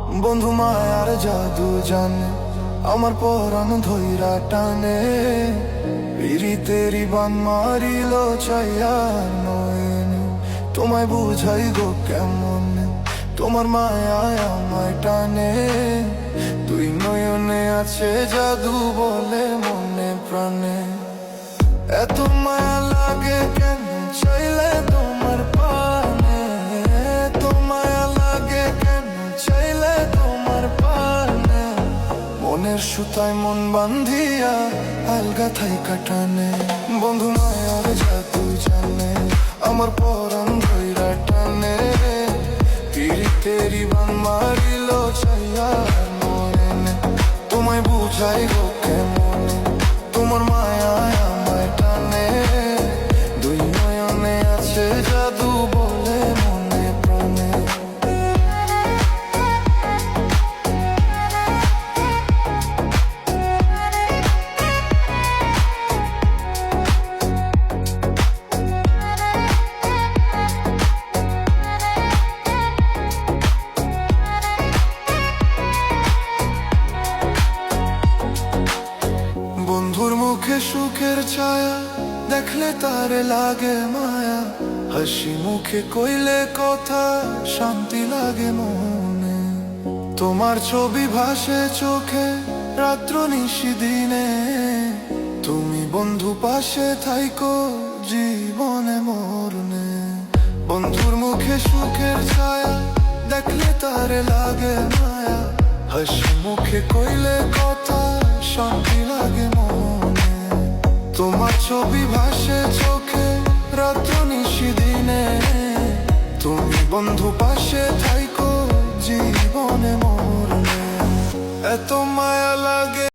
বন্ধু মায়ার জাদু জানে, আমার পরাণ ধইরা টানে। পিরিতেরি বান মারিল চাইয়ার নয়ন, তোমায় বুঝাই গো কেমন, তোমার মায়ায় আমায় টানে। তুই নয়নে আছে জাদু বলে মনে প্রাণে। এত মায়া লাগে কেন চাইলে তোমার পানে, এত মায়া লাগে কেন চাইলে তোমার পানে। মনের সুতায় মন বান্ধিয়া আলগা থাই কাটানে। বন্ধু মায়ার জাদু জানে, আমার পরাণ ধইরা টানে। পিরিতেরি বান মারিল চাইয়ার মনে, তোমায় বুঝাই গো কেমন, তোমার মায়ায় আমায় টানে। দুই নয়নে আছে জাদু বলে মনে প্রাণে। বন্ধুর মুখে সুখের ছায়া দেখলে তারে লাগে মায়া। হাসি মুখে কইলে কথা শান্তি লাগে মনে। তোমার ছবি ভাসে চোখে রাত্র নিশি দিনে। তুমি বন্ধু পাশে থাইকো জীবনে মরনে। বন্ধুর মুখে সুখের ছায়া দেখলে তারে লাগে মায়া। হাসি মুখে কইলে কথা শান্তি লাগে মনে। তোমার ছবি ভাসে চোখে রাত্র নিশি দিনে। তুমি বন্ধু পাশে থাইকো জীবনে মরনে। এত মায়া লাগে